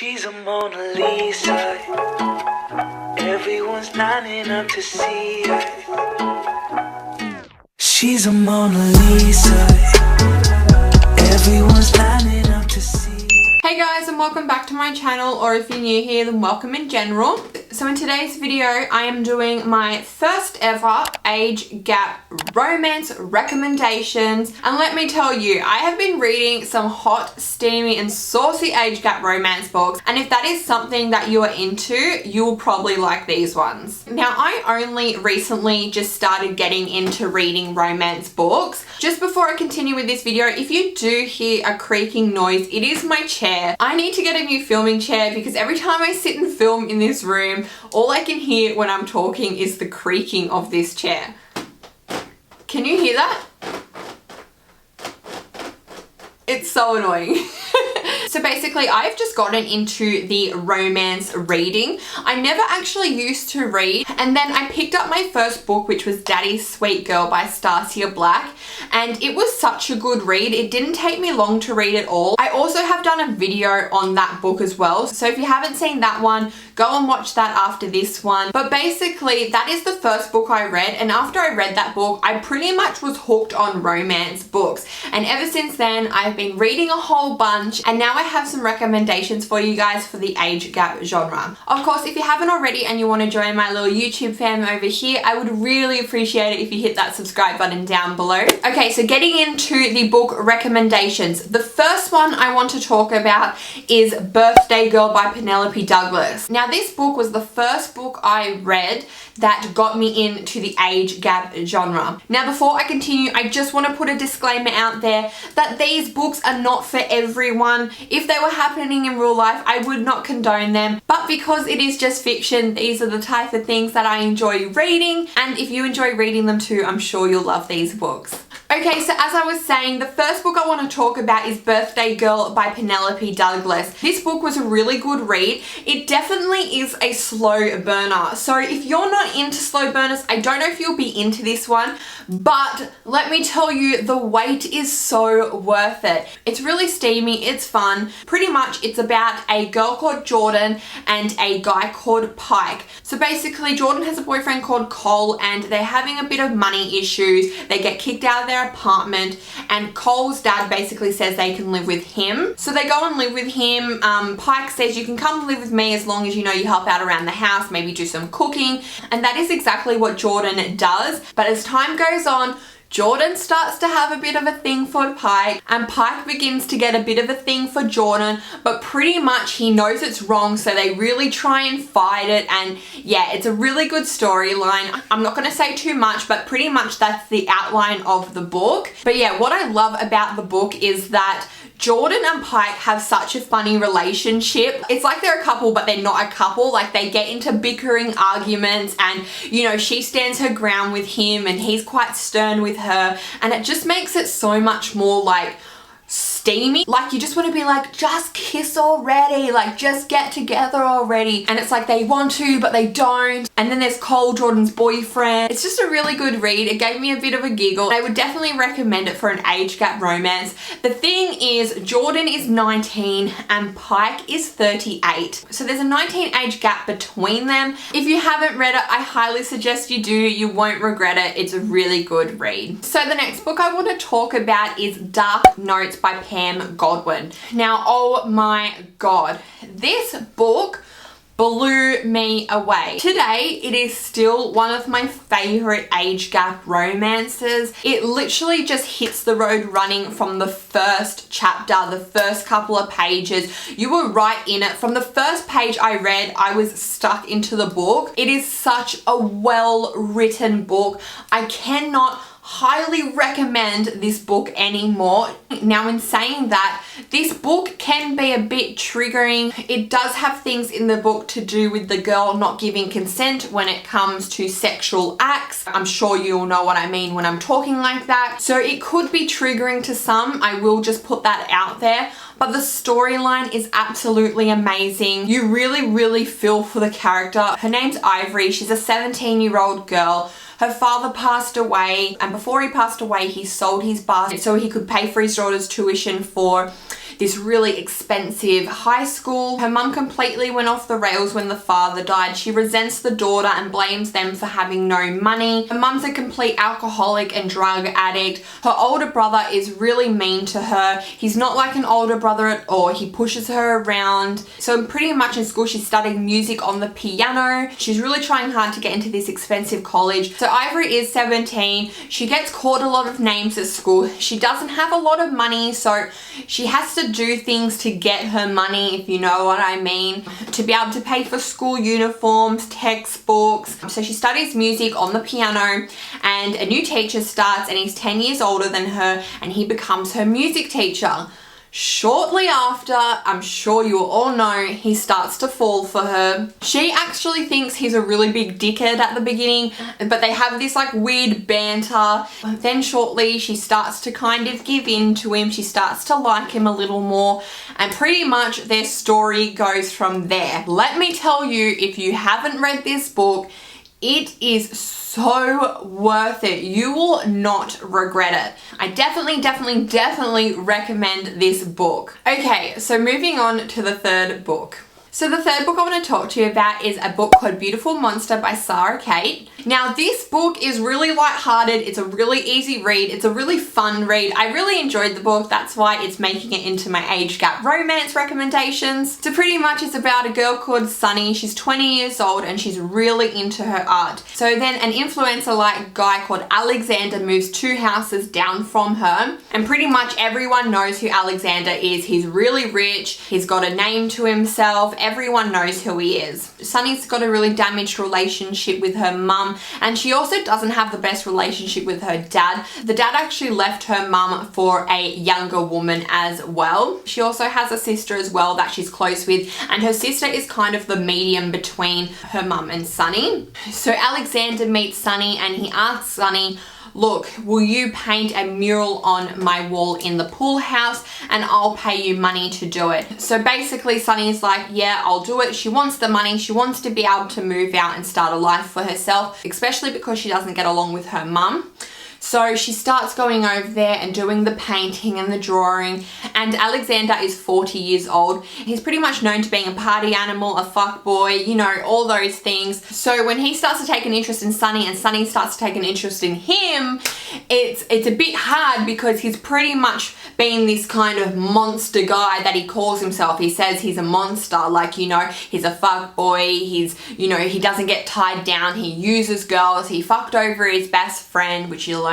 She's a Mona Lisa. Everyone's lining up to see her. She's a Mona Lisa. Everyone's lining up to see her. Hey guys, and welcome back to my channel, or if you're new here, then welcome in general. So in today's video, I am doing my first ever age gap romance recommendations. And let me tell you, I have been reading some hot, steamy and saucy age gap romance books. And if that is something that you are into, you'll probably like these ones. Now, I only recently just started getting into reading romance books. Just before I continue with this video, if you do hear a creaking noise, it is my chair. I need to get a new filming chair because every time I sit and film in this room, all I can hear when I'm talking is the creaking of this chair. Can you hear that? It's so annoying. So basically, I've just gotten into the romance reading. I never actually used to read, and then I picked up my first book, which was Daddy's Sweet Girl by Stacia Black, and it was such a good read. It didn't take me long to read it all. I also have done a video on that book as well, so if you haven't seen that one, go and watch that after this one. But basically, that is the first book I read, and after I read that book, I pretty much was hooked on romance books. And ever since then, I've been reading a whole bunch, and now I have some recommendations for you guys for the age gap genre. Of course, if you haven't already and you want to join my little YouTube fam over here, I would really appreciate it if you hit that subscribe button down below. Okay, so getting into the book recommendations. The first one I want to talk about is Birthday Girl by Penelope Douglas. Now, this book was the first book I read that got me into the age gap genre. Now, before I continue, I just want to put a disclaimer out there that these books are not for everyone. If they were happening in real life, I would not condone them, but because it is just fiction, these are the type of things that I enjoy reading, and if you enjoy reading them too, I'm sure you'll love these books. Okay, so as I was saying, the first book I want to talk about is Birthday Girl by Penelope Douglas. This book was a really good read. It definitely is a slow burner. So if you're not into slow burners, I don't know if you'll be into this one, but let me tell you, the wait is so worth it. It's really steamy, it's fun. Pretty much it's about a girl called Jordan and a guy called Pike. So basically, Jordan has a boyfriend called Cole and they're having a bit of money issues. They get kicked out of their apartment, and Cole's dad basically says they can live with him. So they go and live with him. Pike says, you can come live with me as long as you know you help out around the house, maybe do some cooking. And that is exactly what Jordan does. But as time goes on, Jordan starts to have a bit of a thing for Pike, and Pike begins to get a bit of a thing for Jordan, but pretty much he knows it's wrong, so they really try and fight it. And yeah, it's a really good storyline. I'm not going to say too much, but pretty much that's the outline of the book. But yeah, what I love about the book is that Jordan and Pike have such a funny relationship. It's like they're a couple, but they're not a couple. Like, they get into bickering arguments, and you know, she stands her ground with him and he's quite stern with her, and it just makes it so much more like steamy. Like, you just want to be like, just kiss already, like just get together already. And it's like they want to, but they don't. And then there's Cole, Jordan's boyfriend. It's just a really good read. It gave me a bit of a giggle. I would definitely recommend it for an age gap romance. The thing is, Jordan is 19 and Pike is 38. So there's a 19 age gap between them. If you haven't read it, I highly suggest you do. You won't regret it. It's a really good read. So the next book I want to talk about is Dark Notes by Pam Godwin. Now, oh my god, this book blew me away. Today, it is still one of my favorite age gap romances. It literally just hits the road running from the first chapter, the first couple of pages. You were right in it. From the first page I read, I was stuck into the book. It is such a well-written book. I cannot highly recommend this book anymore. Now, in saying that, this book can be a bit triggering. It does have things in the book to do with the girl not giving consent when it comes to sexual acts. I'm sure you'll know what I mean when I'm talking like that. So it could be triggering to some. I will just put that out there. But the storyline is absolutely amazing. You really feel for the character. Her name's Ivory. She's a 17-year-old girl. Her father passed away, and before he passed away, he sold his bar so he could pay for his daughter's tuition for this really expensive high school. Her mum completely went off the rails when the father died. She resents the daughter and blames them for having no money. Her mum's a complete alcoholic and drug addict. Her older brother is really mean to her. He's not like an older brother at all. He pushes her around. So pretty much in school she's studying music on the piano. She's really trying hard to get into this expensive college. So Ivory is 17. She gets called a lot of names at school. She doesn't have a lot of money, so she has to do things to get her money, if you know what I mean, to be able to pay for school uniforms, textbooks. So she studies music on the piano, and a new teacher starts, and he's 10 years older than her, and he becomes her music teacher. Shortly after, I'm sure you all know, he starts to fall for her. She actually thinks he's a really big dickhead at the beginning, but they have this like weird banter. Then shortly she starts to kind of give in to him. She starts to like him a little more, and pretty much their story goes from there. Let me tell you, if you haven't read this book, it is so worth it. You will not regret it. I definitely recommend this book. Okay, so moving on to the third book. So the third book I want to talk to you about is a book called Beautiful Monster by Sarah Kate. Now this book is really lighthearted. It's a really easy read. It's a really fun read. I really enjoyed the book. That's why it's making it into my age gap romance recommendations. So pretty much it's about a girl called Sunny. She's 20 years old and she's really into her art. So then an influencer like guy called Alexander moves 2 houses down from her, and pretty much everyone knows who Alexander is. He's really rich. He's got a name to himself. Everyone knows who he is. Sunny's got a really damaged relationship with her mum, and she also doesn't have the best relationship with her dad. The dad actually left her mum for a younger woman as well. She also has a sister as well that she's close with, and her sister is kind of the medium between her mum and Sunny. So Alexander meets Sunny and he asks Sunny, look, will you paint a mural on my wall in the pool house and I'll pay you money to do it? So basically Sunny's like, yeah, I'll do it. She wants the money. She wants to be able to move out and start a life for herself, especially because she doesn't get along with her mum. So she starts going over there and doing the painting and the drawing, and Alexander is 40 years old. He's pretty much known to being a party animal, a fuckboy, you know, all those things. So when he starts to take an interest in Sunny and Sunny starts to take an interest in him, it's a bit hard because he's pretty much being this kind of monster guy that he calls himself. He says he's a monster, like, you know, he's a fuckboy, he's, you know, he doesn't get tied down, he uses girls, he fucked over his best friend, which you'll learn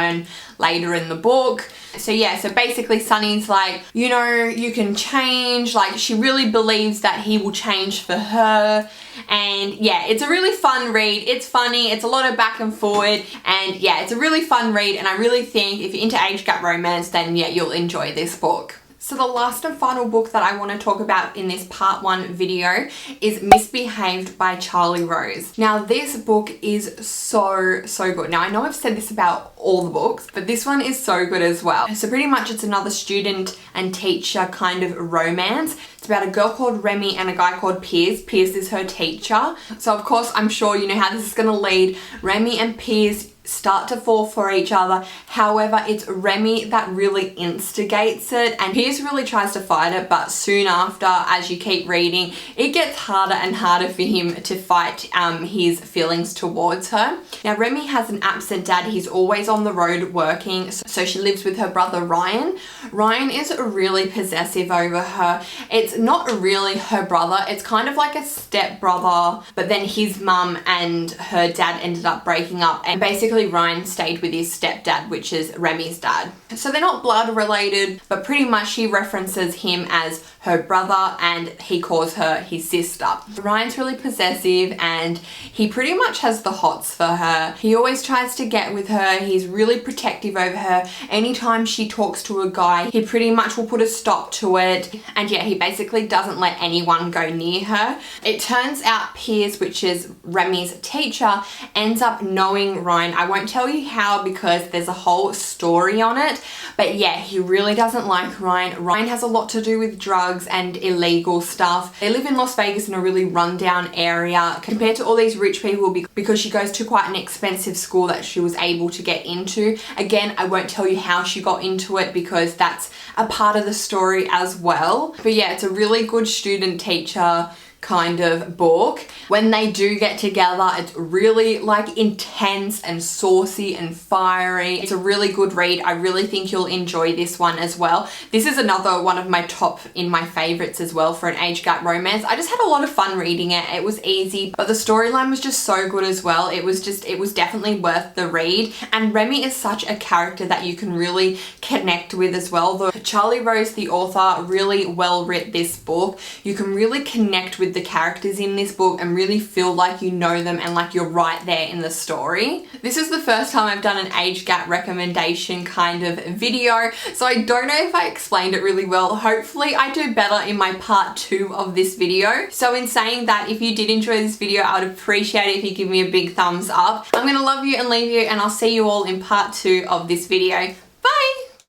later in the book. So yeah, so basically Sunny's like, you know, you can change. Like, she really believes that he will change for her. And yeah, it's a really fun read. It's funny, it's a lot of back and forward, and yeah, it's a really fun read, and I really think if you're into age gap romance, then yeah, you'll enjoy this book. So the last and final book that I want to talk about in this part 1 video is Misbehaved by Charlie Rose. Now this book is so good. Now I know I've said this about all the books, but this one is so good as well. So pretty much it's another student and teacher kind of romance. It's about a girl called Remy and a guy called Piers. Piers is her teacher. So of course I'm sure you know how this is going to lead. Remy and Piers start to fall for each other. However, it's Remy that really instigates it, and Piers really tries to fight it, but soon after, as you keep reading, it gets harder and harder for him to fight his feelings towards her. Now Remy has an absent dad. He's always on the road working, so she lives with her brother Ryan. Ryan is really possessive over her. It's not really her brother, it's kind of like a step brother, but then his mum and her dad ended up breaking up, and basically Ryan stayed with his stepdad, which is Remy's dad. So they're not blood related, but pretty much she references him as her brother and he calls her his sister. Ryan's really possessive and he pretty much has the hots for her. He always tries to get with her. He's really protective over her. Anytime she talks to a guy, he pretty much will put a stop to it. And yeah, he basically doesn't let anyone go near her. It turns out Piers, which is Remy's teacher, ends up knowing Ryan. I won't tell you how because there's a whole story on it, but yeah, he really doesn't like Ryan. Ryan has a lot to do with drugs. drugs and illegal stuff. They live in Las Vegas in a really rundown area compared to all these rich people because she goes to quite an expensive school that she was able to get into. Again, I won't tell you how she got into it because that's a part of the story as well. But yeah, it's a really good student-teacher kind of book. When they do get together, it's really like intense and saucy and fiery. It's a really good read. I really think you'll enjoy this one as well. This is another one of my top in my favorites as well for an age gap romance. I just had a lot of fun reading it. It was easy, but the storyline was just so good as well. It was definitely worth the read. And Remy is such a character that you can really connect with as well. Though Charlie Rose, the author, really well writ this book. You can really connect with the characters in this book and really feel like you know them and like you're right there in the story. This is the first time I've done an age gap recommendation kind of video, so I don't know if I explained it really well. Hopefully I do better in my part 2 of this video. So in saying that, if you did enjoy this video, I would appreciate it if you give me a big thumbs up. I'm gonna love you and leave you, and I'll see you all in part 2 of this video. Bye!